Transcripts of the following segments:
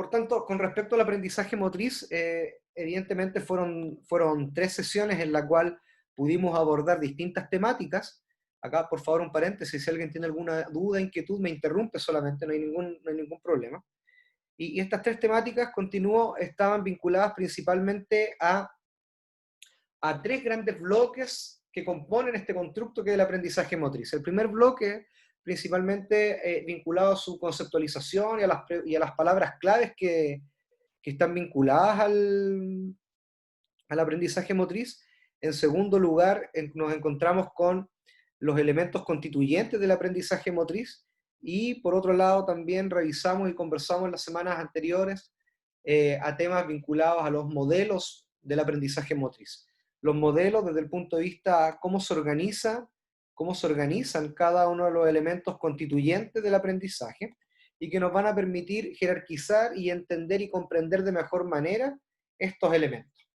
Por tanto, con respecto al aprendizaje motriz, evidentemente fueron 3 sesiones en la cual pudimos abordar distintas temáticas. Acá, por favor, un paréntesis, si alguien tiene alguna duda, inquietud, me interrumpe solamente, no hay ningún problema. Y estas 3 temáticas, continúo, estaban vinculadas principalmente a 3 grandes bloques que componen este constructo que es el aprendizaje motriz. El primer bloque, principalmente vinculado a su conceptualización y a las palabras claves que están vinculadas al aprendizaje motriz. En segundo lugar, nos encontramos con los elementos constituyentes del aprendizaje motriz, y por otro lado también revisamos y conversamos en las semanas anteriores a temas vinculados a los modelos del aprendizaje motriz. Los modelos desde el punto de vista cómo se organizan cada uno de los elementos constituyentes del aprendizaje, y que nos van a permitir jerarquizar y entender y comprender de mejor manera estos elementos.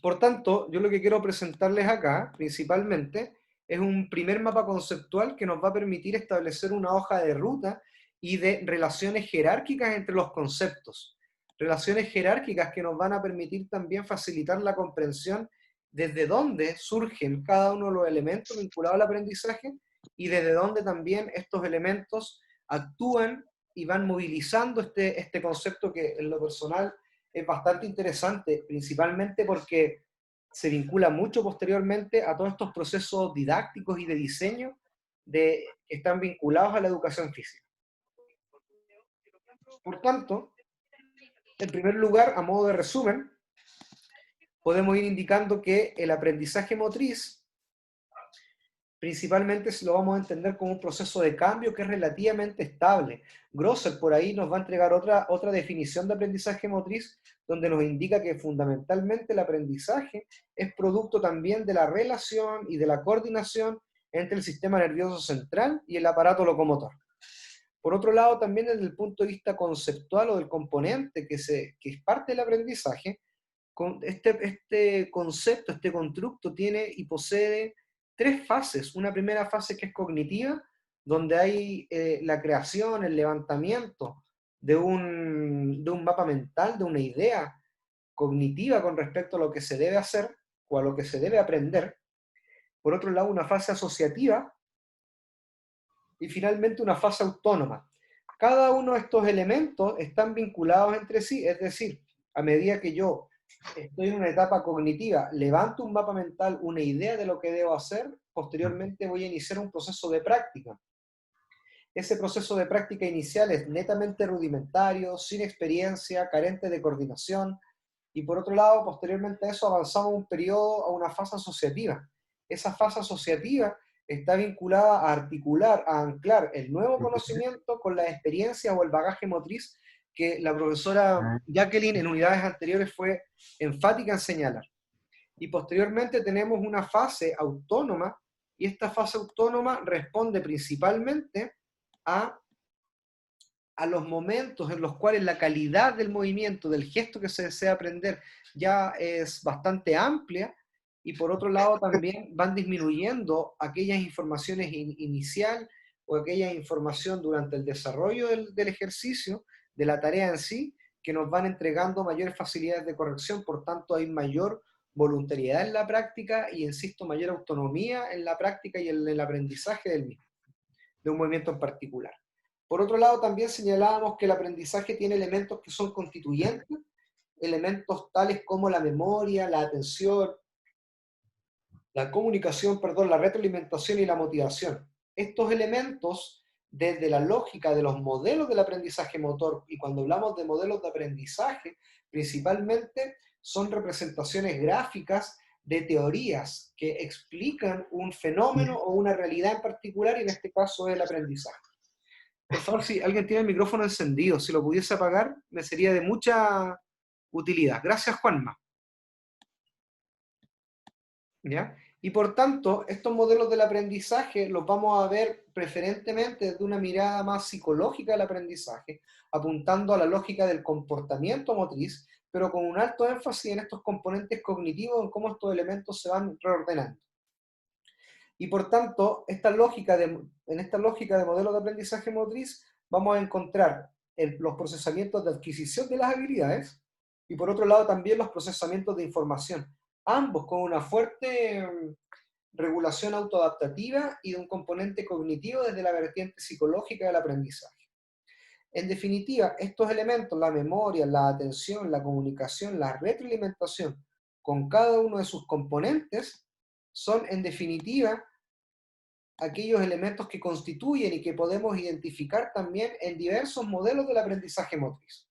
Por tanto, yo lo que quiero presentarles acá, principalmente, es un primer mapa conceptual que nos va a permitir establecer una hoja de ruta y de relaciones jerárquicas entre los conceptos. Relaciones jerárquicas que nos van a permitir también facilitar la comprensión desde dónde surgen cada uno de los elementos vinculados al aprendizaje, y desde dónde también estos elementos actúan y van movilizando este concepto, que en lo personal es bastante interesante, principalmente porque se vincula mucho posteriormente a todos estos procesos didácticos y de diseño que están vinculados a la educación física. Por tanto, en primer lugar, a modo de resumen, podemos ir indicando que el aprendizaje motriz principalmente lo vamos a entender como un proceso de cambio que es relativamente estable. Grosser por ahí nos va a entregar otra definición de aprendizaje motriz, donde nos indica que fundamentalmente el aprendizaje es producto también de la relación y de la coordinación entre el sistema nervioso central y el aparato locomotor. Por otro lado, también desde el punto de vista conceptual o del componente que es parte del aprendizaje, este concepto, este constructo tiene y posee 3 fases. Una primera fase que es cognitiva, donde hay la creación, el levantamiento de un mapa mental, de una idea cognitiva con respecto a lo que se debe hacer o a lo que se debe aprender. Por otro lado, una fase asociativa, y finalmente una fase autónoma. Cada uno de estos elementos están vinculados entre sí, es decir, a medida que yo estoy en una etapa cognitiva, levanto un mapa mental, una idea de lo que debo hacer, posteriormente voy a iniciar un proceso de práctica. Ese proceso de práctica inicial es netamente rudimentario, sin experiencia, carente de coordinación, y por otro lado, posteriormente a eso avanzamos un periodo a una fase asociativa. Esa fase asociativa está vinculada a articular, a anclar el nuevo conocimiento con la experiencia o el bagaje motriz que la profesora Jacqueline en unidades anteriores fue enfática en señalar. Y posteriormente tenemos una fase autónoma, y esta fase autónoma responde principalmente a los momentos en los cuales la calidad del movimiento, del gesto que se desea aprender, ya es bastante amplia, y por otro lado también van disminuyendo aquellas informaciones inicial o aquella información durante el desarrollo del ejercicio, de la tarea en sí, que nos van entregando mayores facilidades de corrección. Por tanto, hay mayor voluntariedad en la práctica y, insisto, mayor autonomía en la práctica y en el aprendizaje del mismo, de un movimiento en particular. Por otro lado, también señalábamos que el aprendizaje tiene elementos que son constituyentes, elementos tales como la memoria, la atención, la comunicación, perdón, la retroalimentación y la motivación. Estos elementos, desde la lógica de los modelos del aprendizaje motor, y cuando hablamos de modelos de aprendizaje, principalmente son representaciones gráficas de teorías que explican un fenómeno o una realidad en particular, y en este caso es el aprendizaje. Por favor, si alguien tiene el micrófono encendido, si lo pudiese apagar, me sería de mucha utilidad. Gracias, Juanma. ¿Ya? Y por tanto, estos modelos del aprendizaje los vamos a ver preferentemente desde una mirada más psicológica del aprendizaje, apuntando a la lógica del comportamiento motriz, pero con un alto énfasis en estos componentes cognitivos, en cómo estos elementos se van reordenando. Y por tanto, en esta lógica de modelos de aprendizaje motriz, vamos a encontrar los procesamientos de adquisición de las habilidades y por otro lado también los procesamientos de información, ambos con una fuerte regulación autoadaptativa y de un componente cognitivo desde la vertiente psicológica del aprendizaje. En definitiva, estos elementos, la memoria, la atención, la comunicación, la retroalimentación, con cada uno de sus componentes, son en definitiva aquellos elementos que constituyen y que podemos identificar también en diversos modelos del aprendizaje motriz.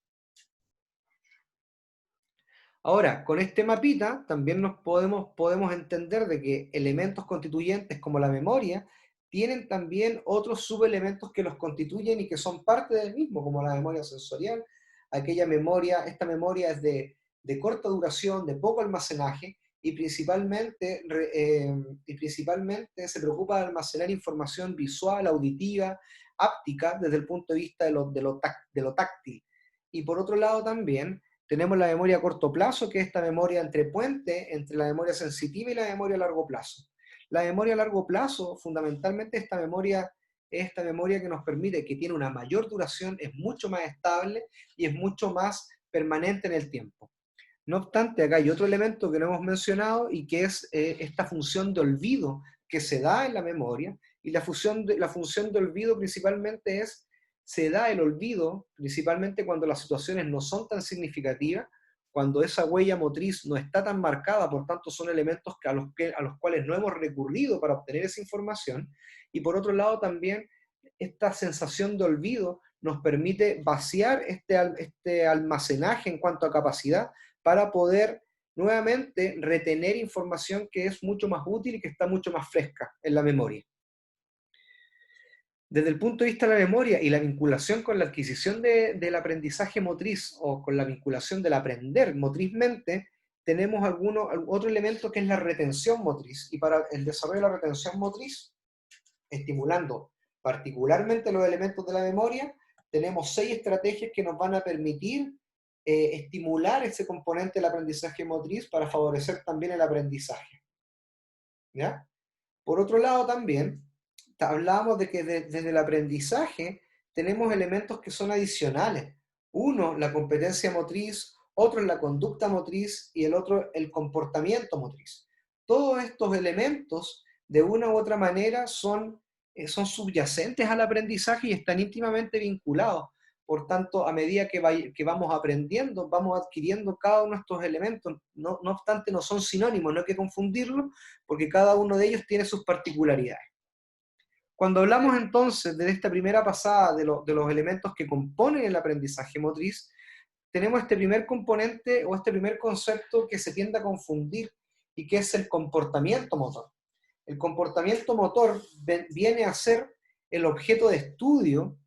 Ahora, con este mapita también podemos entender de que elementos constituyentes como la memoria tienen también otros subelementos que los constituyen y que son parte del mismo, como la memoria sensorial. Esta memoria es de corta duración, de poco almacenaje, y principalmente se preocupa de almacenar información visual, auditiva, áptica, desde el punto de vista de lo táctil. Y por otro lado también tenemos la memoria a corto plazo, que es esta memoria entre puente, entre la memoria sensitiva y la memoria a largo plazo. La memoria a largo plazo, fundamentalmente esta memoria es esta memoria que nos permite, que tiene una mayor duración, es mucho más estable y es mucho más permanente en el tiempo. No obstante, acá hay otro elemento que no hemos mencionado y que es esta función de olvido que se da en la memoria, y la función de olvido principalmente se da el olvido principalmente cuando las situaciones no son tan significativas, cuando esa huella motriz no está tan marcada, por tanto son elementos a los cuales no hemos recurrido para obtener esa información, y por otro lado también esta sensación de olvido nos permite vaciar este almacenaje en cuanto a capacidad para poder nuevamente retener información que es mucho más útil y que está mucho más fresca en la memoria. Desde el punto de vista de la memoria y la vinculación con la adquisición del aprendizaje motriz o con la vinculación del aprender motrizmente, tenemos otro elemento que es la retención motriz. Y para el desarrollo de la retención motriz, estimulando particularmente los elementos de la memoria, tenemos 6 estrategias que nos van a permitir estimular ese componente del aprendizaje motriz para favorecer también el aprendizaje. ¿Ya? Por otro lado también, hablábamos de que desde el aprendizaje tenemos elementos que son adicionales. Uno, la competencia motriz, otro es la conducta motriz y el otro el comportamiento motriz. Todos estos elementos, de una u otra manera, son subyacentes al aprendizaje y están íntimamente vinculados. Por tanto, a medida que vamos aprendiendo, vamos adquiriendo cada uno de estos elementos. No obstante, no son sinónimos, no hay que confundirlos, porque cada uno de ellos tiene sus particularidades. Cuando hablamos entonces de esta primera pasada de los elementos que componen el aprendizaje motriz, tenemos este primer componente o este primer concepto que se tiende a confundir y que es el comportamiento motor. El comportamiento motor viene a ser el objeto de estudio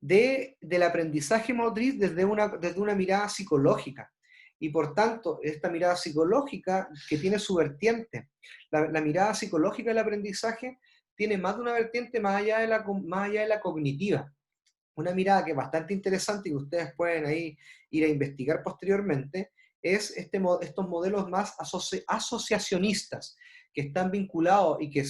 del aprendizaje motriz desde una mirada psicológica. Y por tanto, esta mirada psicológica que tiene su vertiente, la mirada psicológica del aprendizaje tiene más de una vertiente más allá de la cognitiva. Una mirada que es bastante interesante y que ustedes pueden ahí ir a investigar posteriormente, es estos modelos más asociacionistas, que están vinculados y que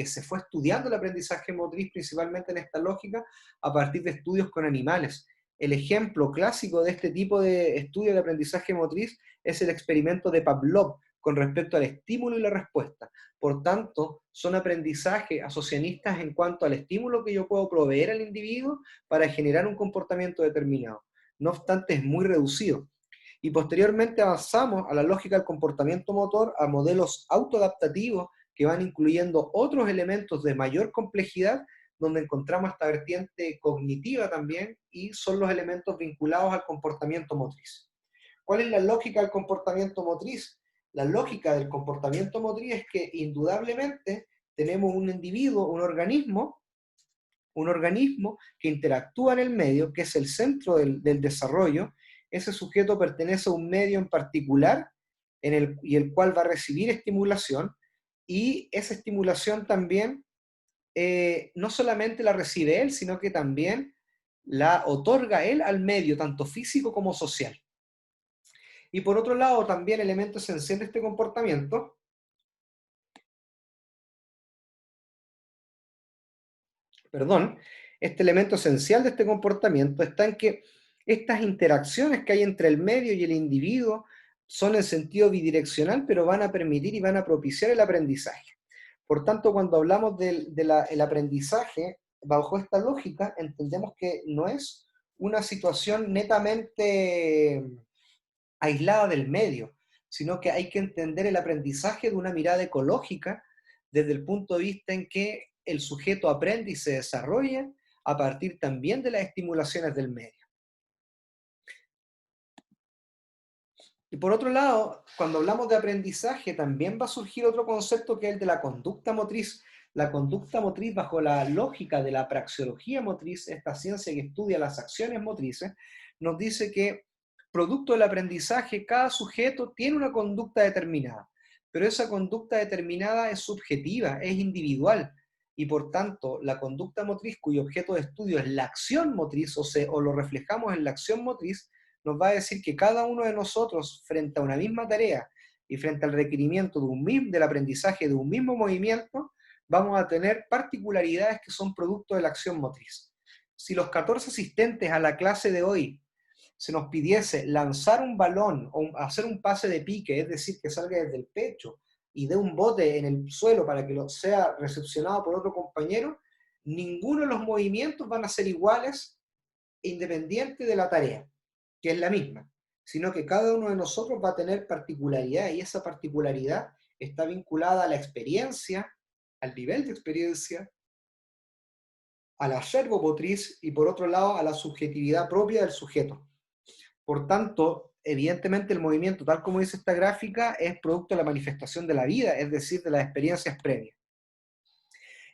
se fue estudiando el aprendizaje motriz principalmente en esta lógica a partir de estudios con animales. El ejemplo clásico de este tipo de estudio de aprendizaje motriz es el experimento de Pavlov con respecto al estímulo y la respuesta. Por tanto, son aprendizajes asociacionistas en cuanto al estímulo que yo puedo proveer al individuo para generar un comportamiento determinado. No obstante, es muy reducido. Y posteriormente avanzamos a la lógica del comportamiento motor, a modelos autoadaptativos que van incluyendo otros elementos de mayor complejidad, donde encontramos esta vertiente cognitiva también, y son los elementos vinculados al comportamiento motriz. ¿Cuál es la lógica del comportamiento motriz? La lógica del comportamiento motriz es que indudablemente tenemos un individuo, un organismo que interactúa en el medio, que es el centro del desarrollo. Ese sujeto pertenece a un medio en particular y el cual va a recibir estimulación, y esa estimulación también no solamente la recibe él, sino que también la otorga él al medio, tanto físico como social. Y por otro lado, también elemento esencial de este comportamiento Este elemento esencial de este comportamiento está en que estas interacciones que hay entre el medio y el individuo son en sentido bidireccional, pero van a permitir y van a propiciar el aprendizaje. Por tanto, cuando hablamos del aprendizaje, bajo esta lógica, entendemos que no es una situación netamente aislada del medio, sino que hay que entender el aprendizaje de una mirada ecológica desde el punto de vista en que el sujeto aprende y se desarrolla a partir también de las estimulaciones del medio. Y por otro lado, cuando hablamos de aprendizaje, también va a surgir otro concepto que es el de la conducta motriz. La conducta motriz, bajo la lógica de la praxeología motriz, esta ciencia que estudia las acciones motrices, nos dice que producto del aprendizaje, cada sujeto tiene una conducta determinada, pero esa conducta determinada es subjetiva, es individual, y por tanto, la conducta motriz, cuyo objeto de estudio es la acción motriz, o lo reflejamos en la acción motriz, nos va a decir que cada uno de nosotros, frente a una misma tarea y frente al requerimiento del aprendizaje de un mismo movimiento, vamos a tener particularidades que son producto de la acción motriz. Si los 14 asistentes a la clase de hoy se nos pidiese lanzar un balón o hacer un pase de pique, es decir, que salga desde el pecho y dé un bote en el suelo para que sea recepcionado por otro compañero, ninguno de los movimientos van a ser iguales independiente de la tarea, que es la misma, sino que cada uno de nosotros va a tener particularidad y esa particularidad está vinculada a la experiencia, al nivel de experiencia, a la servomotriz y por otro lado a la subjetividad propia del sujeto. Por tanto, evidentemente el movimiento, tal como dice esta gráfica, es producto de la manifestación de la vida, es decir, de las experiencias previas.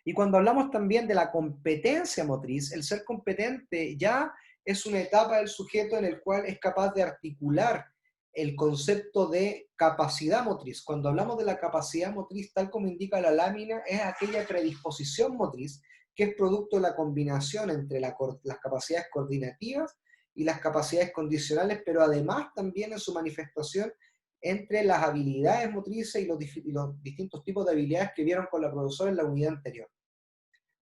Y cuando hablamos también de la competencia motriz, el ser competente ya es una etapa del sujeto en el cual es capaz de articular el concepto de capacidad motriz. Cuando hablamos de la capacidad motriz, tal como indica la lámina, es aquella predisposición motriz que es producto de la combinación entre las capacidades coordinativas y las capacidades condicionales, pero además también en su manifestación entre las habilidades motrices y los distintos tipos de habilidades que vieron con la profesora en la unidad anterior.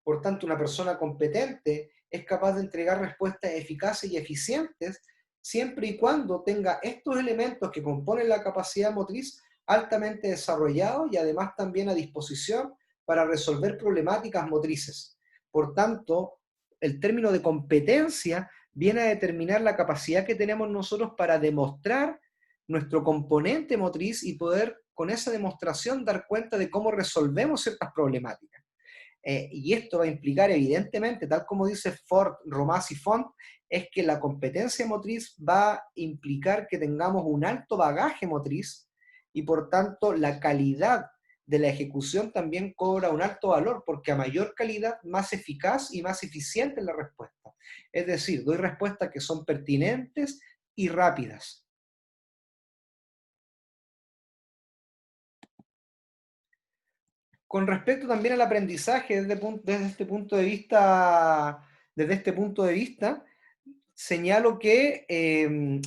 Por tanto, una persona competente es capaz de entregar respuestas eficaces y eficientes siempre y cuando tenga estos elementos que componen la capacidad motriz altamente desarrollados y además también a disposición para resolver problemáticas motrices. Por tanto, el término de competencia viene a determinar la capacidad que tenemos nosotros para demostrar nuestro componente motriz y poder con esa demostración dar cuenta de cómo resolvemos ciertas problemáticas. Y esto va a implicar, evidentemente, tal como dice Ford, Romás y Font, es que la competencia motriz va a implicar que tengamos un alto bagaje motriz y por tanto la calidad de la ejecución también cobra un alto valor, porque a mayor calidad, más eficaz y más eficiente es la respuesta. Es decir, doy respuestas que son pertinentes y rápidas. Con respecto también al aprendizaje desde este punto de vista, señalo que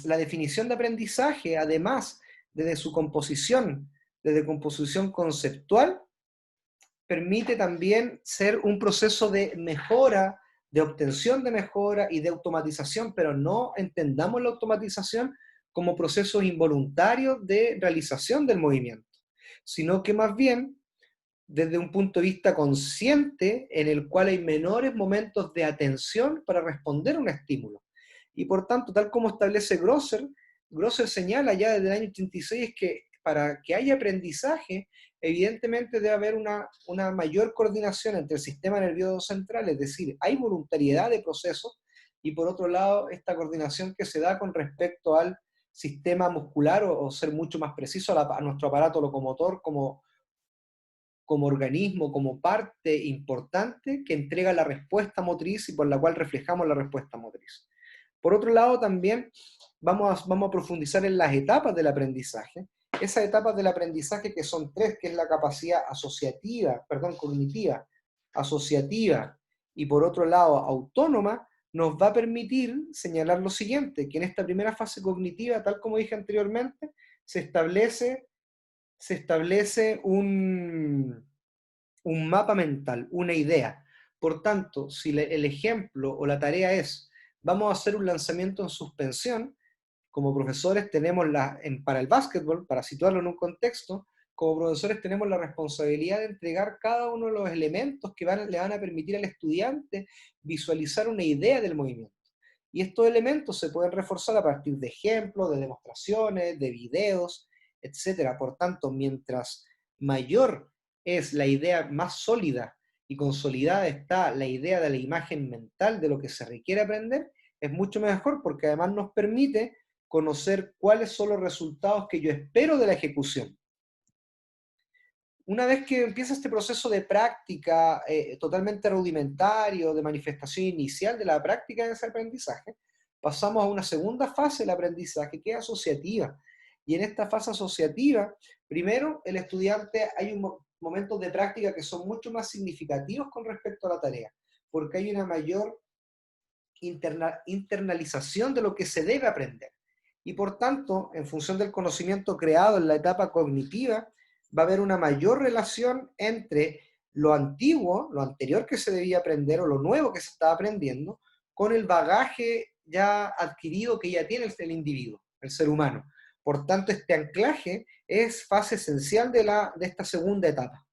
la definición de aprendizaje, además, desde composición conceptual, permite también ser un proceso de mejora, de obtención de mejora y de automatización, pero no entendamos la automatización como procesos involuntarios de realización del movimiento, sino que más bien desde un punto de vista consciente en el cual hay menores momentos de atención para responder a un estímulo. Y por tanto, tal como establece Grosser, Grosser señala ya desde el año 86 que para que haya aprendizaje, evidentemente debe haber una mayor coordinación entre el sistema nervioso central, es decir, hay voluntariedad de procesos, y por otro lado, esta coordinación que se da con respecto al sistema muscular, o ser mucho más preciso, a nuestro aparato locomotor como organismo, como parte importante que entrega la respuesta motriz y por la cual reflejamos la respuesta motriz. Por otro lado, también vamos a profundizar en las etapas del aprendizaje. Esas etapas del aprendizaje que son tres, que es la capacidad cognitiva, asociativa y por otro lado autónoma, nos va a permitir señalar lo siguiente, que en esta primera fase cognitiva, tal como dije anteriormente, se establece un mapa mental, una idea. Por tanto, si el ejemplo o la tarea es, vamos a hacer un lanzamiento en suspensión, como profesores tenemos para el básquetbol, para situarlo en un contexto, como profesores tenemos la responsabilidad de entregar cada uno de los elementos que le van a permitir al estudiante visualizar una idea del movimiento. Y estos elementos se pueden reforzar a partir de ejemplos, de demostraciones, de videos, etcétera. Por tanto, mientras mayor es la idea, más sólida y consolidada está la idea de la imagen mental de lo que se requiere aprender, es mucho mejor porque además nos permite conocer cuáles son los resultados que yo espero de la ejecución. Una vez que empieza este proceso de práctica totalmente rudimentario, de manifestación inicial de la práctica de ese aprendizaje, pasamos a una segunda fase del aprendizaje que es asociativa. Y en esta fase asociativa, primero, el estudiante, hay momentos de práctica que son mucho más significativos con respecto a la tarea, porque hay una mayor internalización de lo que se debe aprender. Y por tanto, en función del conocimiento creado en la etapa cognitiva, va a haber una mayor relación entre lo antiguo, lo anterior que se debía aprender o lo nuevo que se está aprendiendo, con el bagaje ya adquirido que ya tiene el individuo, el ser humano. Por tanto, este anclaje es fase esencial de esta segunda etapa.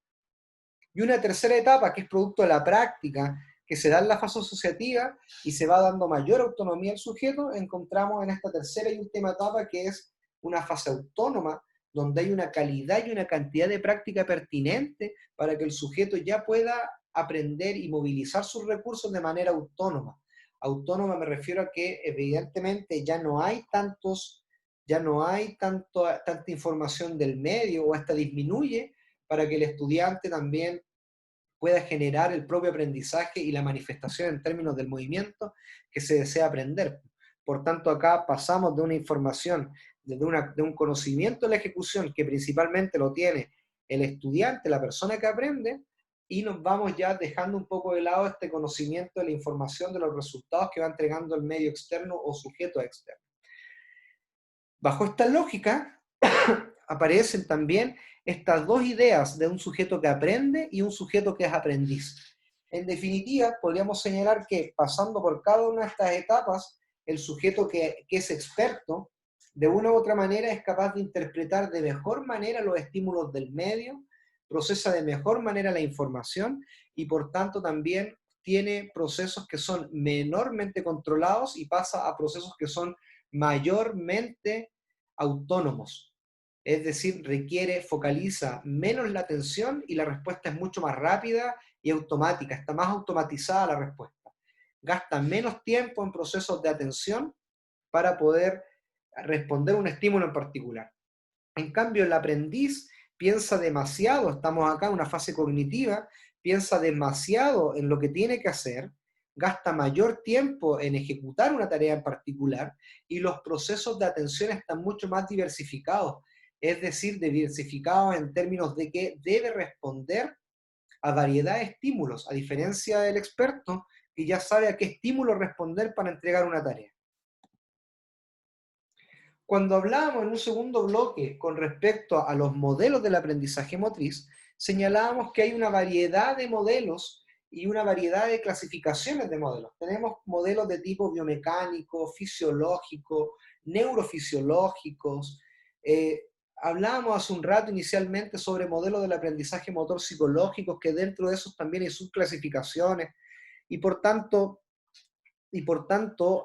Y una tercera etapa, que es producto de la práctica, que se da en la fase asociativa y se va dando mayor autonomía al sujeto, encontramos en esta tercera y última etapa, que es una fase autónoma, donde hay una calidad y una cantidad de práctica pertinente para que el sujeto ya pueda aprender y movilizar sus recursos de manera autónoma. Autónoma me refiero a que evidentemente ya no hay tanta información del medio, o hasta disminuye, para que el estudiante también pueda generar el propio aprendizaje y la manifestación en términos del movimiento que se desea aprender. Por tanto, acá pasamos de una información, de un conocimiento de la ejecución que principalmente lo tiene el estudiante, la persona que aprende, y nos vamos ya dejando un poco de lado este conocimiento de la información de los resultados que va entregando el medio externo o sujeto externo. Bajo esta lógica, aparecen también estas dos ideas de un sujeto que aprende y un sujeto que es aprendiz. En definitiva, podríamos señalar que pasando por cada una de estas etapas, el sujeto que es experto, de una u otra manera es capaz de interpretar de mejor manera los estímulos del medio, procesa de mejor manera la información y por tanto también tiene procesos que son menormente controlados y pasa a procesos que son mayormente autónomos. Es decir, focaliza menos la atención y la respuesta es mucho más rápida y automática, está más automatizada la respuesta. Gasta menos tiempo en procesos de atención para poder responder a un estímulo en particular. En cambio, el aprendiz piensa demasiado, estamos acá en una fase cognitiva, piensa demasiado en lo que tiene que hacer, gasta mayor tiempo en ejecutar una tarea en particular y los procesos de atención están mucho más diversificados, es decir, diversificados en términos de que debe responder a variedad de estímulos, a diferencia del experto que ya sabe a qué estímulo responder para entregar una tarea. Cuando hablábamos en un segundo bloque con respecto a los modelos del aprendizaje motriz, señalábamos que hay una variedad de modelos y una variedad de clasificaciones de modelos. Tenemos modelos de tipo biomecánico, fisiológico, neurofisiológicos. Hablábamos hace un rato inicialmente sobre modelos del aprendizaje motor psicológicos, que dentro de esos también hay subclasificaciones, y por tanto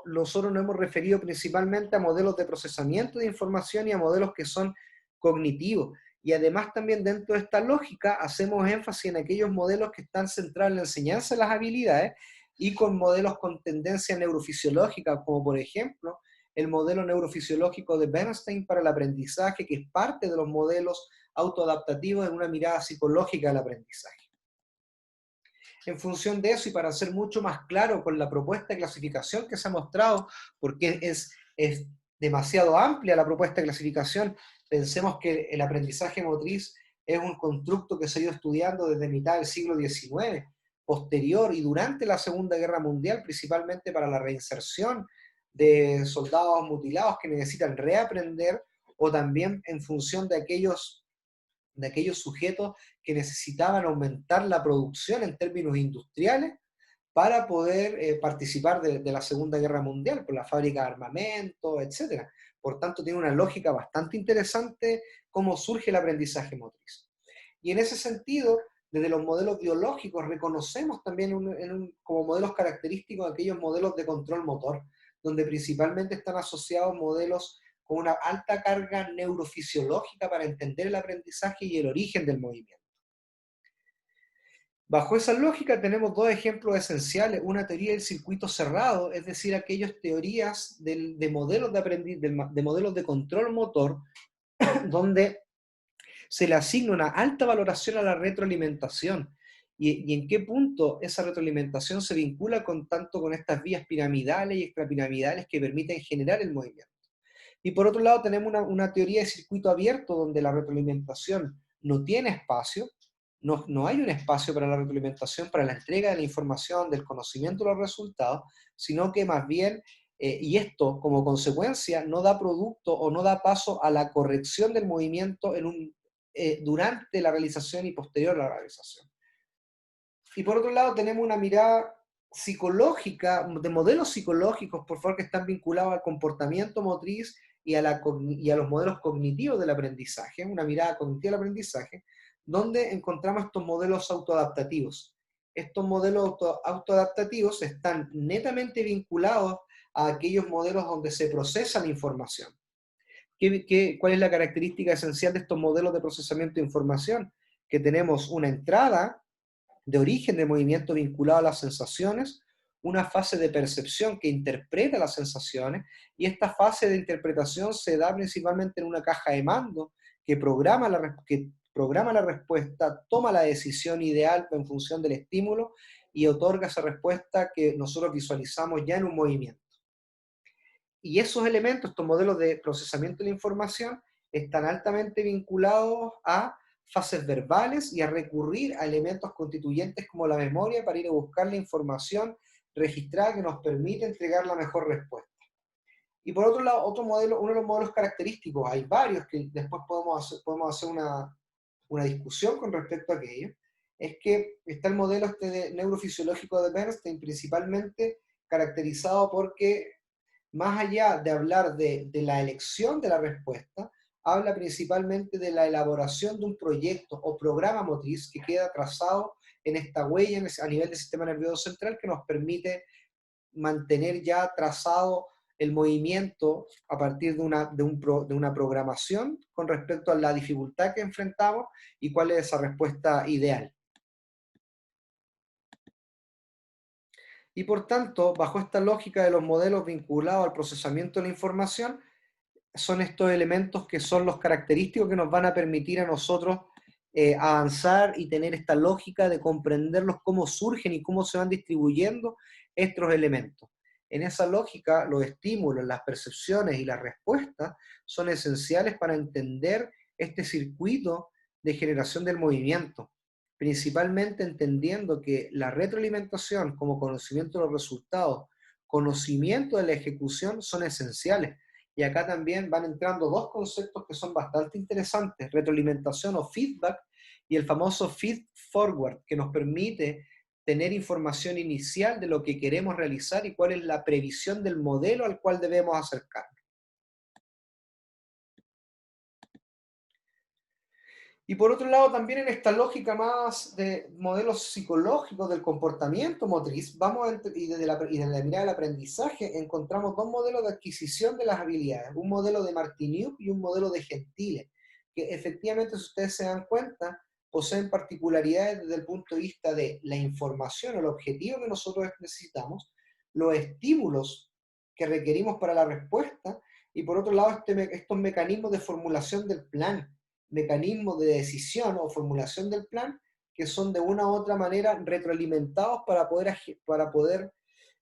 nosotros nos hemos referido principalmente a modelos de procesamiento de información y a modelos que son cognitivos. Y además también dentro de esta lógica hacemos énfasis en aquellos modelos que están centrados en la enseñanza de las habilidades y con modelos con tendencia neurofisiológica, como por ejemplo el modelo neurofisiológico de Bernstein para el aprendizaje, que es parte de los modelos autoadaptativos en una mirada psicológica del aprendizaje. En función de eso, y para ser mucho más claro con la propuesta de clasificación que se ha mostrado, porque es demasiado amplia la propuesta de clasificación, pensemos que el aprendizaje motriz es un constructo que se ha ido estudiando desde mitad del siglo XIX, posterior y durante la Segunda Guerra Mundial, principalmente para la reinserción de soldados mutilados que necesitan reaprender, o también en función de aquellos sujetos que necesitaban aumentar la producción en términos industriales para poder participar de la Segunda Guerra Mundial, por la fábrica de armamento, etcétera. Por tanto, tiene una lógica bastante interesante cómo surge el aprendizaje motriz. Y en ese sentido, desde los modelos biológicos reconocemos también como modelos característicos aquellos modelos de control motor, donde principalmente están asociados modelos con una alta carga neurofisiológica para entender el aprendizaje y el origen del movimiento. Bajo esa lógica tenemos dos ejemplos esenciales, una teoría del circuito cerrado, es decir, aquellas teorías de modelos de modelos de control motor, donde se le asigna una alta valoración a la retroalimentación. Y en qué punto esa retroalimentación se vincula tanto con estas vías piramidales y extrapiramidales que permiten generar el movimiento. Y por otro lado tenemos una teoría de circuito abierto donde la retroalimentación no tiene espacio, no hay un espacio para la retroalimentación, para la entrega de la información, del conocimiento de los resultados, sino que más bien, y esto como consecuencia, no da producto o no da paso a la corrección del movimiento durante la realización y posterior a la realización. Y por otro lado tenemos una mirada psicológica, de modelos psicológicos, por favor, que están vinculados al comportamiento motriz y a los modelos cognitivos del aprendizaje, una mirada cognitiva del aprendizaje, donde encontramos estos modelos autoadaptativos. Estos modelos autoadaptativos están netamente vinculados a aquellos modelos donde se procesa la información. ¿Cuál es la característica esencial de estos modelos de procesamiento de información? Que tenemos una entrada de origen de movimiento vinculado a las sensaciones, una fase de percepción que interpreta las sensaciones, y esta fase de interpretación se da principalmente en una caja de mando que programa la respuesta, toma la decisión ideal en función del estímulo y otorga esa respuesta que nosotros visualizamos ya en un movimiento. Y esos elementos, estos modelos de procesamiento de la información, están altamente vinculados a fases verbales y a recurrir a elementos constituyentes como la memoria para ir a buscar la información registrada que nos permite entregar la mejor respuesta. Y por otro lado, otro modelo, uno de los modelos característicos, hay varios que después podemos hacer una discusión con respecto a aquello, es que está el modelo neurofisiológico de Bernstein, principalmente caracterizado porque más allá de hablar de la elección de la respuesta, habla principalmente de la elaboración de un proyecto o programa motriz que queda trazado en esta huella a nivel del sistema nervioso central que nos permite mantener ya trazado el movimiento a partir de una programación con respecto a la dificultad que enfrentamos y cuál es esa respuesta ideal. Y por tanto, bajo esta lógica de los modelos vinculados al procesamiento de la información, son estos elementos que son los característicos que nos van a permitir a nosotros avanzar y tener esta lógica de comprenderlos cómo surgen y cómo se van distribuyendo estos elementos. En esa lógica, los estímulos, las percepciones y las respuestas son esenciales para entender este circuito de generación del movimiento, principalmente entendiendo que la retroalimentación como conocimiento de los resultados, conocimiento de la ejecución son esenciales. Y acá también van entrando dos conceptos que son bastante interesantes, retroalimentación o feedback y el famoso feed forward, que nos permite tener información inicial de lo que queremos realizar y cuál es la previsión del modelo al cual debemos acercarnos. Y por otro lado, también en esta lógica más de modelos psicológicos del comportamiento motriz, y desde la mirada del aprendizaje, encontramos dos modelos de adquisición de las habilidades, un modelo de Martiniuk y un modelo de Gentile, que efectivamente, si ustedes se dan cuenta, poseen particularidades desde el punto de vista de la información o el objetivo que nosotros necesitamos, los estímulos que requerimos para la respuesta, y por otro lado, estos mecanismos de formulación del plan, mecanismos de decisión o formulación del plan que son de una u otra manera retroalimentados para poder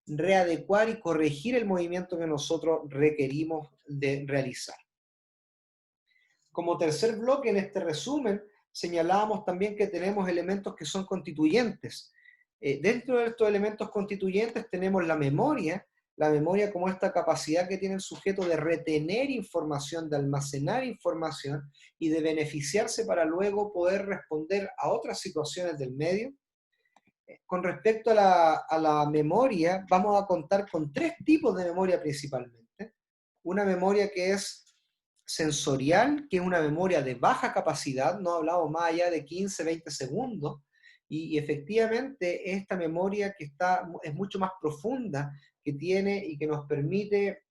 readecuar y corregir el movimiento que nosotros requerimos de realizar. Como tercer bloque en este resumen, señalábamos también que tenemos elementos que son constituyentes. Dentro de estos elementos constituyentes tenemos la memoria como esta capacidad que tiene el sujeto de retener información, de almacenar información y de beneficiarse para luego poder responder a otras situaciones del medio. Con respecto a la memoria, vamos a contar con tres tipos de memoria principalmente. Una memoria que es sensorial, que es una memoria de baja capacidad, no hablamos más allá de 15, 20 segundos, y efectivamente esta memoria es mucho más profunda, que tiene y que nos permite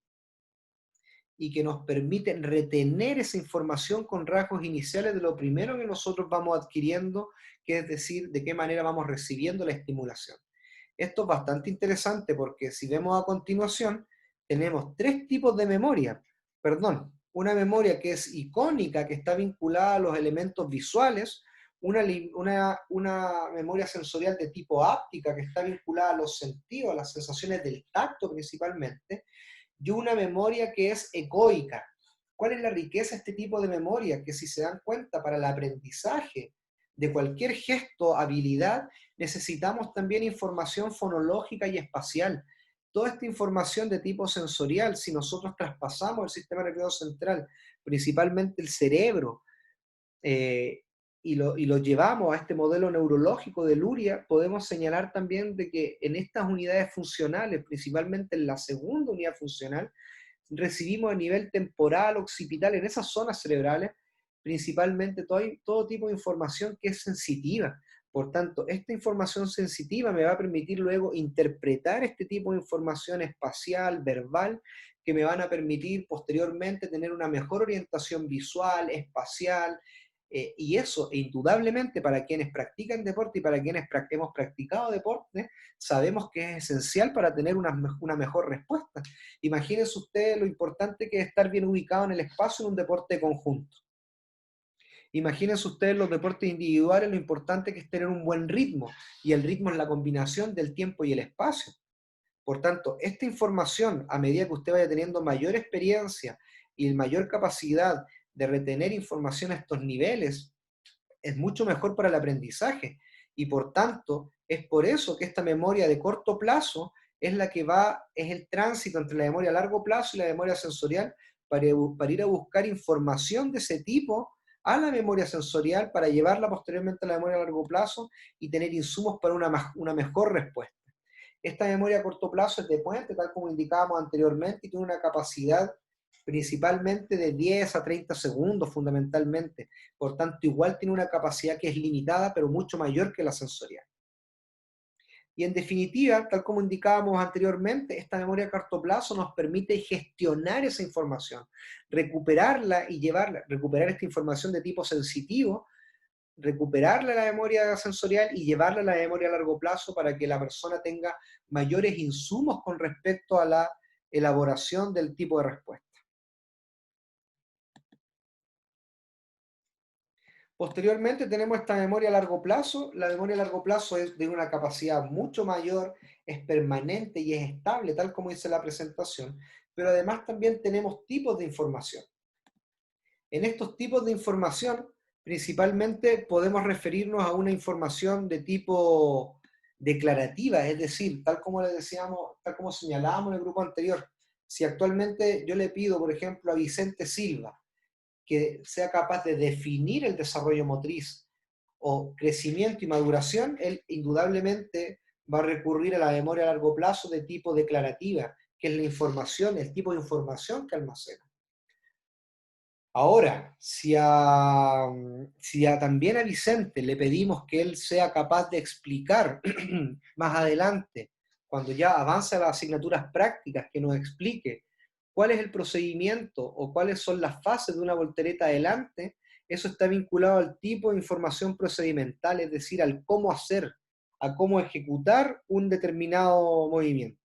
retener esa información con rasgos iniciales de lo primero que nosotros vamos adquiriendo, que es decir, de qué manera vamos recibiendo la estimulación. Esto es bastante interesante porque si vemos a continuación, tenemos tres tipos de memoria. Perdón, una memoria que es icónica, que está vinculada a los elementos visuales, una memoria sensorial de tipo áptica, que está vinculada a los sentidos, a las sensaciones del tacto principalmente, y una memoria que es ecoica. ¿Cuál es la riqueza de este tipo de memoria? Que si se dan cuenta, para el aprendizaje de cualquier gesto, habilidad, necesitamos también información fonológica y espacial. Toda esta información de tipo sensorial, si nosotros traspasamos el sistema nervioso central, principalmente el cerebro, eh, y lo llevamos a este modelo neurológico de Luria, podemos señalar también de que en estas unidades funcionales, principalmente en la segunda unidad funcional, recibimos a nivel temporal, occipital, en esas zonas cerebrales, principalmente todo tipo de información que es sensitiva. Por tanto, esta información sensitiva me va a permitir luego interpretar este tipo de información espacial, verbal, que me van a permitir posteriormente tener una mejor orientación visual, espacial, y eso, indudablemente, para quienes practican deporte y para quienes hemos practicado deporte, sabemos que es esencial para tener una mejor respuesta. Imagínense ustedes lo importante que es estar bien ubicado en el espacio en un deporte conjunto. Imagínense ustedes los deportes individuales, lo importante que es tener un buen ritmo, y el ritmo es la combinación del tiempo y el espacio. Por tanto, esta información, a medida que usted vaya teniendo mayor experiencia y mayor capacidad de retener información a estos niveles, es mucho mejor para el aprendizaje. Y por tanto, es por eso que esta memoria de corto plazo es la que es el tránsito entre la memoria a largo plazo y la memoria sensorial, para ir a buscar información de ese tipo a la memoria sensorial, para llevarla posteriormente a la memoria a largo plazo y tener insumos para una mejor respuesta. Esta memoria a corto plazo es de puente, tal como indicábamos anteriormente, y tiene una capacidad principalmente de 10 a 30 segundos fundamentalmente. Por tanto, igual tiene una capacidad que es limitada, pero mucho mayor que la sensorial. Y en definitiva, tal como indicábamos anteriormente, esta memoria a corto plazo nos permite gestionar esa información, recuperarla y llevarla, recuperar esta información de tipo sensitivo, recuperarla a la memoria sensorial y llevarla a la memoria a largo plazo, para que la persona tenga mayores insumos con respecto a la elaboración del tipo de respuesta. Posteriormente tenemos esta memoria a largo plazo. La memoria a largo plazo es de una capacidad mucho mayor, es permanente y es estable, tal como dice la presentación, pero además también tenemos tipos de información. En estos tipos de información, principalmente podemos referirnos a una información de tipo declarativa, es decir, tal como le decíamos, tal como señalábamos en el grupo anterior. Si actualmente yo le pido, por ejemplo, a Vicente Silva que sea capaz de definir el desarrollo motriz o crecimiento y maduración, él indudablemente va a recurrir a la memoria a largo plazo de tipo declarativa, que es la información, el tipo de información que almacena. Ahora, también a Vicente le pedimos que él sea capaz de explicar más adelante, cuando ya avance a las asignaturas prácticas, que nos explique cuál es el procedimiento o cuáles son las fases de una voltereta adelante, eso está vinculado al tipo de información procedimental, es decir, al cómo hacer, a cómo ejecutar un determinado movimiento.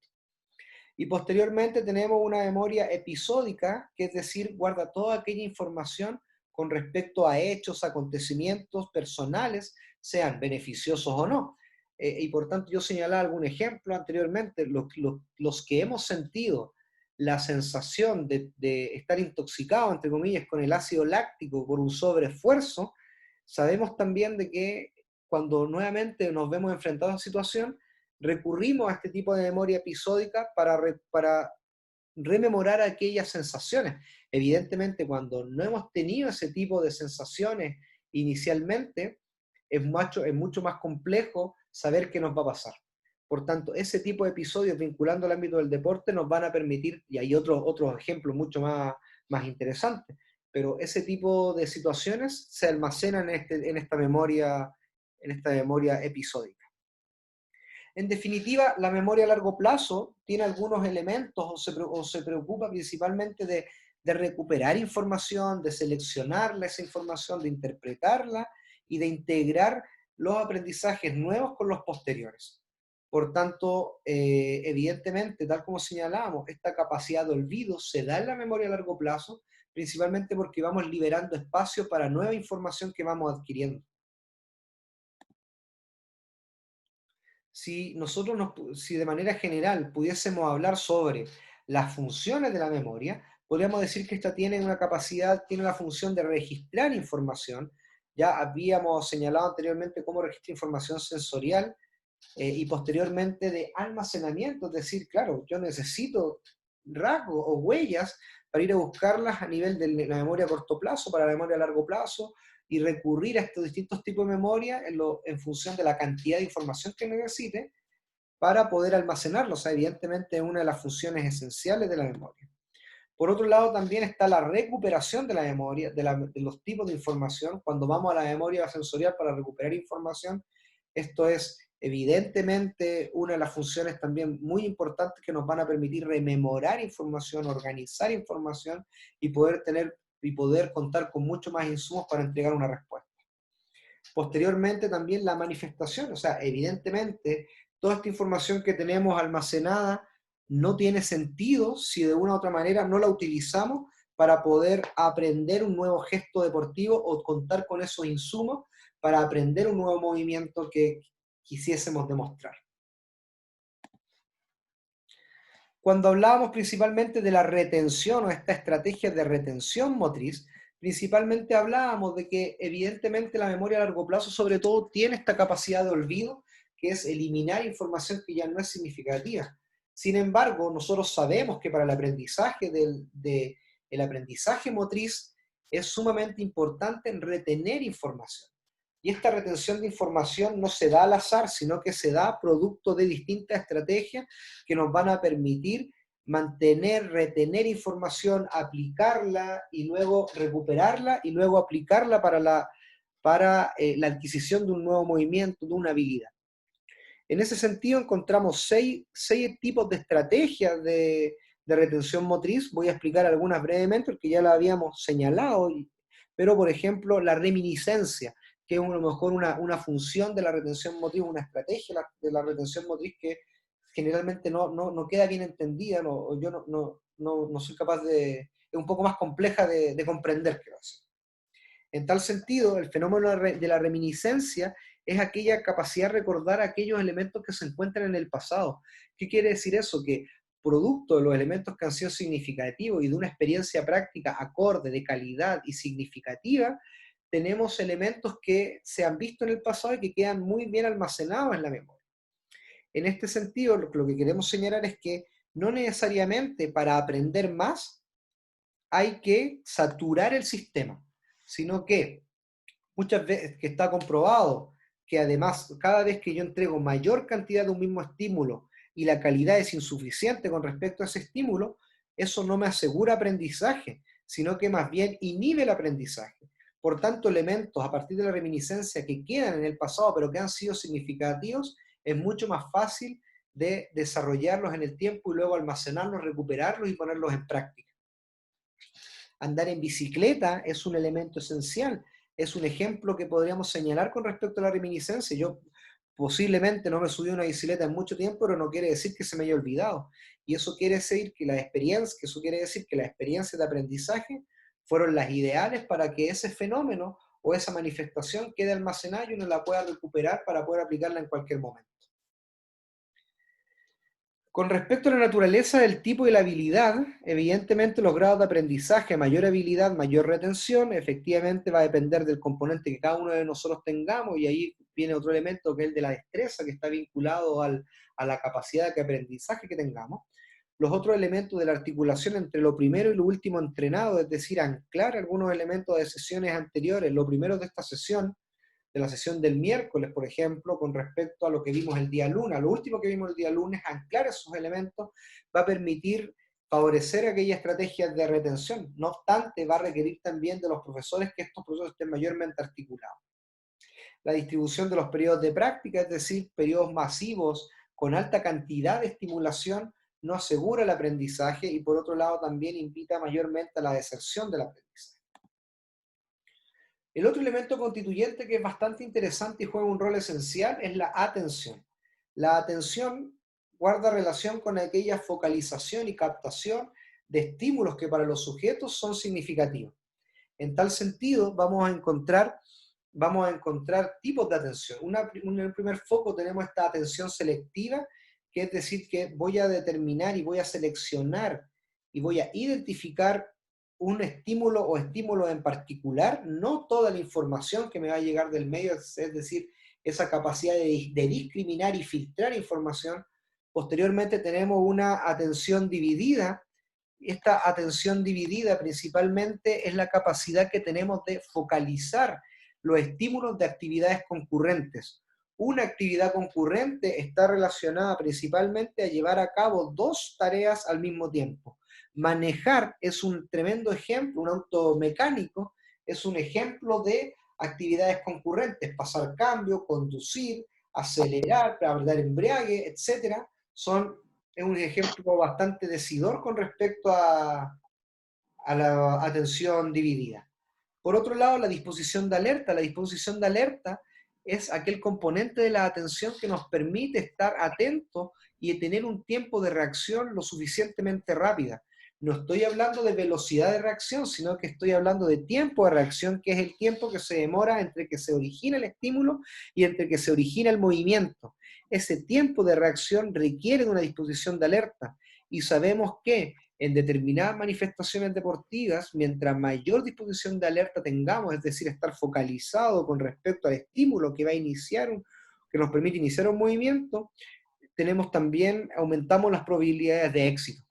Y posteriormente tenemos una memoria episódica, que es decir, guarda toda aquella información con respecto a hechos, acontecimientos personales, sean beneficiosos o no. Y por tanto yo señalaba algún ejemplo anteriormente, los que hemos sentido la sensación de estar intoxicado, entre comillas, con el ácido láctico por un sobreesfuerzo, sabemos también de que cuando nuevamente nos vemos enfrentados a esa situación, recurrimos a este tipo de memoria episódica para rememorar aquellas sensaciones. Evidentemente, cuando no hemos tenido ese tipo de sensaciones inicialmente, es mucho más complejo saber qué nos va a pasar. Por tanto, ese tipo de episodios vinculando al ámbito del deporte nos van a permitir, y hay otros ejemplos mucho más interesantes, pero ese tipo de situaciones se almacenan en esta memoria episódica. En definitiva, la memoria a largo plazo tiene algunos elementos o se preocupa principalmente de recuperar información, de seleccionar esa información, de interpretarla y de integrar los aprendizajes nuevos con los posteriores. Por tanto, evidentemente, tal como señalábamos, esta capacidad de olvido se da en la memoria a largo plazo, principalmente porque vamos liberando espacio para nueva información que vamos adquiriendo. Si de manera general pudiésemos hablar sobre las funciones de la memoria, podríamos decir que esta tiene una capacidad, tiene la función de registrar información. Ya habíamos señalado anteriormente cómo registra información sensorial y posteriormente de almacenamiento, es decir, claro, yo necesito rasgos o huellas para ir a buscarlas a nivel de la memoria a corto plazo, para la memoria a largo plazo, y recurrir a estos distintos tipos de memoria en función de la cantidad de información que necesite para poder almacenarlo. O sea, evidentemente es una de las funciones esenciales de la memoria. Por otro lado, también está la recuperación de la memoria, de los tipos de información. Cuando vamos a la memoria sensorial para recuperar información, esto es evidentemente una de las funciones también muy importantes que nos van a permitir rememorar información, organizar información y poder contar con mucho más insumos para entregar una respuesta. Posteriormente también la manifestación, o sea, evidentemente toda esta información que tenemos almacenada no tiene sentido si de una u otra manera no la utilizamos para poder aprender un nuevo gesto deportivo o contar con esos insumos para aprender un nuevo movimiento que quisiésemos demostrar. Cuando hablábamos principalmente de la retención o esta estrategia de retención motriz, principalmente hablábamos de que evidentemente la memoria a largo plazo sobre todo tiene esta capacidad de olvido, que es eliminar información que ya no es significativa. Sin embargo, nosotros sabemos que para el aprendizaje el aprendizaje motriz es sumamente importante en retener información. Y esta retención de información no se da al azar, sino que se da producto de distintas estrategias que nos van a permitir mantener, retener información, aplicarla y luego recuperarla y luego aplicarla para la adquisición de un nuevo movimiento, de una habilidad. En ese sentido encontramos seis tipos de estrategias de retención motriz. Voy a explicar algunas brevemente porque ya las habíamos señalado, pero por ejemplo la reminiscencia, que es a lo mejor una función de la retención motriz, una estrategia de la retención motriz que generalmente no queda bien entendida, yo no soy capaz es un poco más compleja de comprender, creo. En tal sentido, el fenómeno de la reminiscencia es aquella capacidad de recordar aquellos elementos que se encuentran en el pasado. ¿Qué quiere decir eso? Que producto de los elementos que han sido significativos y de una experiencia práctica acorde, de calidad y significativa, tenemos elementos que se han visto en el pasado y que quedan muy bien almacenados en la memoria. En este sentido, lo que queremos señalar es que no necesariamente para aprender más hay que saturar el sistema, sino que muchas veces que está comprobado que además cada vez que yo entrego mayor cantidad de un mismo estímulo y la calidad es insuficiente con respecto a ese estímulo, eso no me asegura aprendizaje, sino que más bien inhibe el aprendizaje. Por tanto, elementos a partir de la reminiscencia que quedan en el pasado pero que han sido significativos, es mucho más fácil de desarrollarlos en el tiempo y luego almacenarlos, recuperarlos y ponerlos en práctica. Andar en bicicleta es un elemento esencial, es un ejemplo que podríamos señalar con respecto a la reminiscencia. Yo posiblemente no me subí a una bicicleta en mucho tiempo, pero no quiere decir que se me haya olvidado. Y eso quiere decir que eso quiere decir que las experiencias de aprendizaje fueron las ideales para que ese fenómeno o esa manifestación quede almacenada y uno la pueda recuperar para poder aplicarla en cualquier momento. Con respecto a la naturaleza del tipo y la habilidad, evidentemente los grados de aprendizaje, mayor habilidad, mayor retención, efectivamente va a depender del componente que cada uno de nosotros tengamos, y ahí viene otro elemento que es el de la destreza, que está vinculado a la capacidad de aprendizaje que tengamos. Los otros elementos de la articulación entre lo primero y lo último entrenado, es decir, anclar algunos elementos de sesiones anteriores, lo primero de esta sesión, de la sesión del miércoles, por ejemplo, con respecto a lo que vimos el día lunes, a lo último que vimos el día lunes, anclar esos elementos va a permitir favorecer aquellas estrategias de retención. No obstante, va a requerir también de los profesores que estos procesos estén mayormente articulados. La distribución de los periodos de práctica, es decir, periodos masivos con alta cantidad de estimulación, no asegura el aprendizaje y por otro lado también invita mayormente a la deserción del aprendizaje. El otro elemento constituyente que es bastante interesante y juega un rol esencial es la atención. La atención guarda relación con aquella focalización y captación de estímulos que para los sujetos son significativos. En tal sentido, vamos a encontrar tipos de atención. En el primer foco tenemos esta atención selectiva, que es decir, que voy a determinar y voy a seleccionar y voy a identificar un estímulo o estímulos en particular, no toda la información que me va a llegar del medio, es decir, esa capacidad de discriminar y filtrar información. Posteriormente tenemos una atención dividida. Esta atención dividida principalmente es la capacidad que tenemos de focalizar los estímulos de actividades concurrentes. Una actividad concurrente está relacionada principalmente a llevar a cabo dos tareas al mismo tiempo. Manejar es un tremendo ejemplo, un auto mecánico es un ejemplo de actividades concurrentes, pasar cambio, conducir, acelerar, abordar embriague, etc. Es un ejemplo bastante decidor con respecto a la atención dividida. Por otro lado, la disposición de alerta. La disposición de alerta es aquel componente de la atención que nos permite estar atentos y tener un tiempo de reacción lo suficientemente rápida. No estoy hablando de velocidad de reacción, sino que estoy hablando de tiempo de reacción, que es el tiempo que se demora entre que se origina el estímulo y entre que se origina el movimiento. Ese tiempo de reacción requiere de una disposición de alerta y sabemos que en determinadas manifestaciones deportivas, mientras mayor disposición de alerta tengamos, es decir, estar focalizado con respecto al estímulo que va a iniciar, que nos permite iniciar un movimiento, aumentamos las probabilidades de éxito.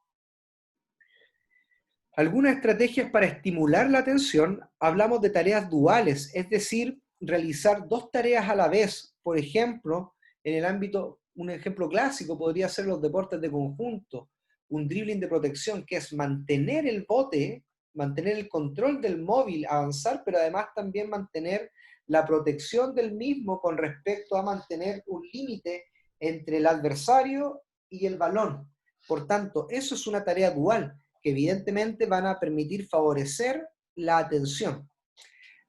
Algunas estrategias para estimular la atención, hablamos de tareas duales, es decir, realizar dos tareas a la vez. Por ejemplo, un ejemplo clásico podría ser los deportes de conjunto, un dribbling de protección, que es mantener el bote, mantener el control del móvil, avanzar, pero además también mantener la protección del mismo con respecto a mantener un límite entre el adversario y el balón. Por tanto, eso es una tarea dual, que evidentemente van a permitir favorecer la atención.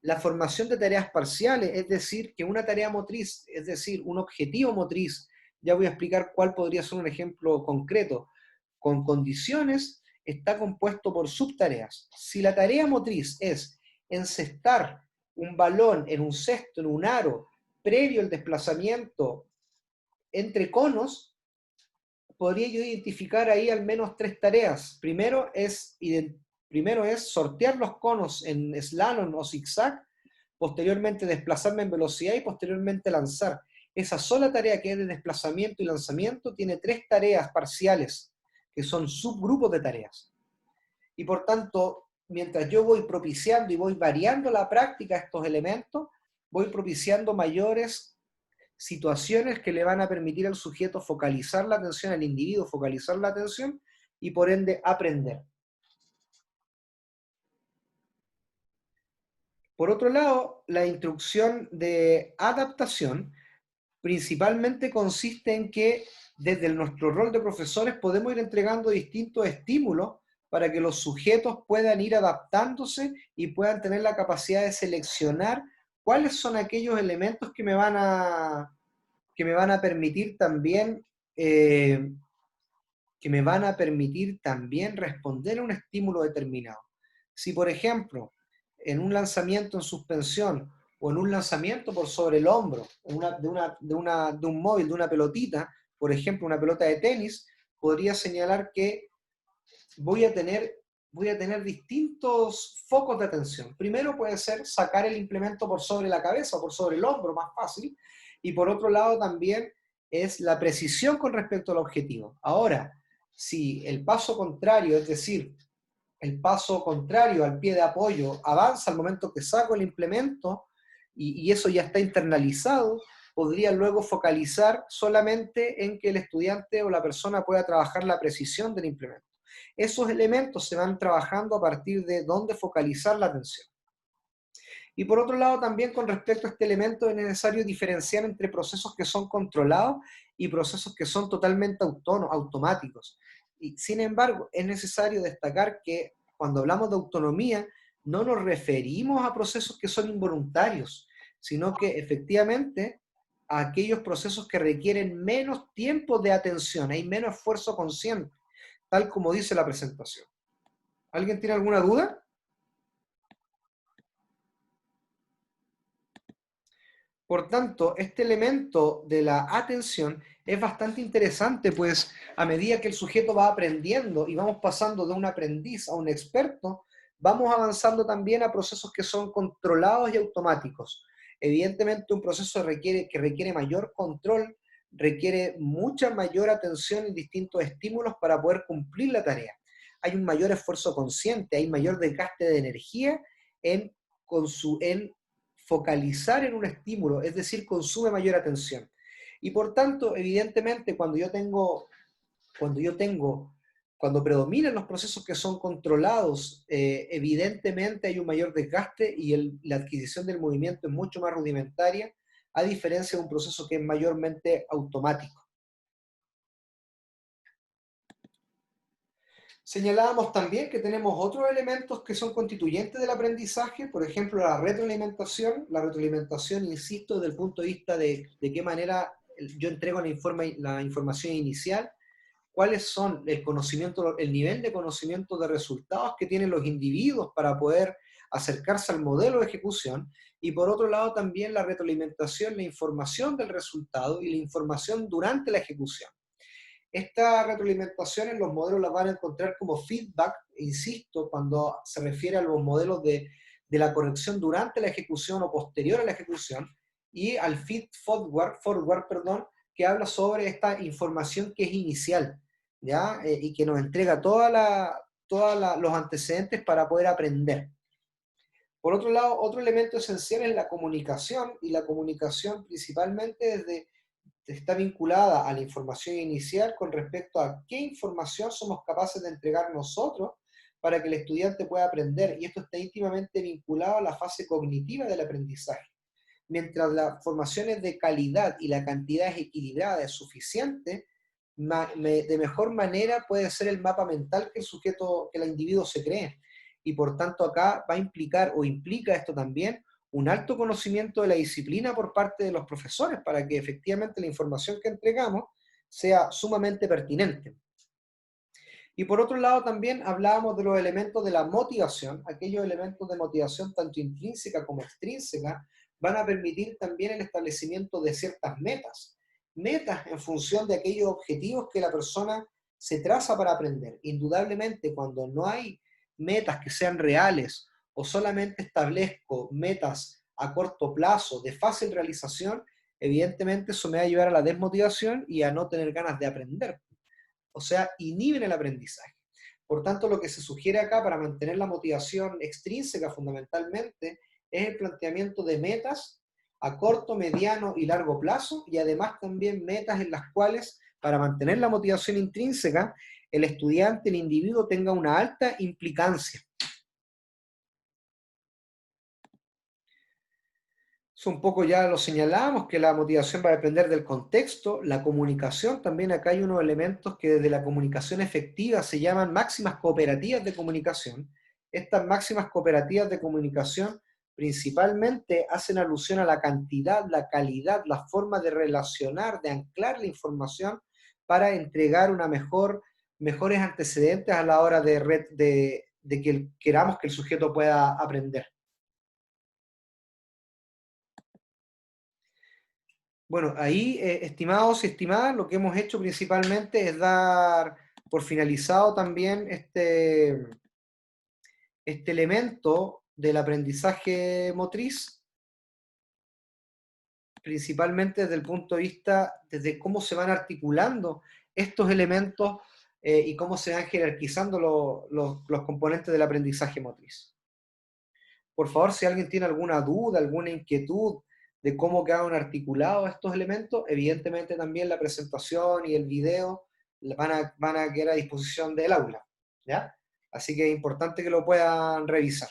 La formación de tareas parciales, es decir, que una tarea motriz, es decir, un objetivo motriz, ya voy a explicar cuál podría ser un ejemplo concreto, con condiciones, está compuesto por subtareas. Si la tarea motriz es encestar un balón en un cesto, en un aro, previo al desplazamiento entre conos, podría yo identificar ahí al menos tres tareas. Primero es sortear los conos en slalom o zigzag, posteriormente desplazarme en velocidad y posteriormente lanzar. Esa sola tarea que es de desplazamiento y lanzamiento tiene tres tareas parciales, que son subgrupos de tareas. Y por tanto, mientras yo voy propiciando y voy variando la práctica de estos elementos, voy propiciando mayores situaciones que le van a permitir al sujeto focalizar la atención, al individuo focalizar la atención y por ende aprender. Por otro lado, la instrucción de adaptación principalmente consiste en que desde nuestro rol de profesores podemos ir entregando distintos estímulos para que los sujetos puedan ir adaptándose y puedan tener la capacidad de seleccionar cuáles son aquellos elementos que me van a permitir también responder a un estímulo determinado. Si, por ejemplo, en un lanzamiento en suspensión o en un lanzamiento por sobre el hombro de un móvil, de una pelotita, por ejemplo, una pelota de tenis, podría señalar que voy a tener distintos focos de atención. Primero puede ser sacar el implemento por sobre la cabeza o por sobre el hombro, más fácil, y por otro lado también es la precisión con respecto al objetivo. Ahora, si el paso contrario, es decir, el paso contrario al pie de apoyo avanza al momento que saco el implemento, y eso ya está internalizado, podría luego focalizar solamente en que el estudiante o la persona pueda trabajar la precisión del implemento. Esos elementos se van trabajando a partir de dónde focalizar la atención. Y por otro lado, también con respecto a este elemento es necesario diferenciar entre procesos que son controlados y procesos que son totalmente automáticos. Y sin embargo, es necesario destacar que cuando hablamos de autonomía, no nos referimos a procesos que son involuntarios, sino que efectivamente a aquellos procesos que requieren menos tiempo de atención, hay menos esfuerzo consciente, tal como dice la presentación. ¿Alguien tiene alguna duda? Por tanto, este elemento de la atención es bastante interesante, pues a medida que el sujeto va aprendiendo y vamos pasando de un aprendiz a un experto, vamos avanzando también a procesos que son controlados y automáticos. Evidentemente, un proceso que requiere mayor control, requiere mucha mayor atención en distintos estímulos para poder cumplir la tarea. Hay un mayor esfuerzo consciente, hay mayor desgaste de energía en, en focalizar en un estímulo, es decir, consume mayor atención. Y por tanto, evidentemente, cuando predominan los procesos que son controlados, evidentemente hay un mayor desgaste y la adquisición del movimiento es mucho más rudimentaria, a diferencia de un proceso que es mayormente automático. Señalábamos también que tenemos otros elementos que son constituyentes del aprendizaje, por ejemplo, la retroalimentación. La retroalimentación, insisto, desde el punto de vista de qué manera yo entrego la información inicial, cuáles son el conocimiento, el nivel de conocimiento de resultados que tienen los individuos para poder acercarse al modelo de ejecución, y por otro lado también la retroalimentación, la información del resultado y la información durante la ejecución. Esta retroalimentación en los modelos la van a encontrar como feedback, insisto, cuando se refiere a los modelos de la corrección durante la ejecución o posterior a la ejecución, y al feed forward, perdón, que habla sobre esta información que es inicial, ¿ya? Y que nos entrega todos los antecedentes para poder aprender. Por otro lado, otro elemento esencial es la comunicación, y la comunicación principalmente está vinculada a la información inicial con respecto a qué información somos capaces de entregar nosotros para que el estudiante pueda aprender, y esto está íntimamente vinculado a la fase cognitiva del aprendizaje. Mientras la formación es de calidad y la cantidad es equilibrada, es suficiente, de mejor manera puede ser el mapa mental que el sujeto, que el individuo se cree. Y por tanto acá va a implicar o implica esto también un alto conocimiento de la disciplina por parte de los profesores para que efectivamente la información que entregamos sea sumamente pertinente. Y por otro lado también hablábamos de los elementos de la motivación. Aquellos elementos de motivación tanto intrínseca como extrínseca van a permitir también el establecimiento de ciertas metas. Metas en función de aquellos objetivos que la persona se traza para aprender. Indudablemente, cuando no hay metas que sean reales o solamente establezco metas a corto plazo de fácil realización, evidentemente eso me va a llevar a la desmotivación y a no tener ganas de aprender. O sea, inhiben el aprendizaje. Por tanto, lo que se sugiere acá para mantener la motivación extrínseca fundamentalmente es el planteamiento de metas a corto, mediano y largo plazo, y además también metas en las cuales, para mantener la motivación intrínseca, el estudiante, el individuo tenga una alta implicancia. Eso un poco ya lo señalamos, que la motivación va a depender del contexto, la comunicación, también acá hay unos elementos que desde la comunicación efectiva se llaman máximas cooperativas de comunicación. Estas máximas cooperativas de comunicación principalmente hacen alusión a la cantidad, la calidad, la forma de relacionar, de anclar la información para entregar mejores antecedentes a la hora de que queramos que el sujeto pueda aprender. Bueno, ahí, estimados y estimadas, lo que hemos hecho principalmente es dar por finalizado también este elemento del aprendizaje motriz, principalmente desde el punto de vista, desde cómo se van articulando estos elementos y cómo se van jerarquizando los componentes del aprendizaje motriz. Por favor, si alguien tiene alguna duda, alguna inquietud de cómo quedaron articulados estos elementos, evidentemente también la presentación y el video van a quedar a disposición del aula, ¿ya? Así que es importante que lo puedan revisar.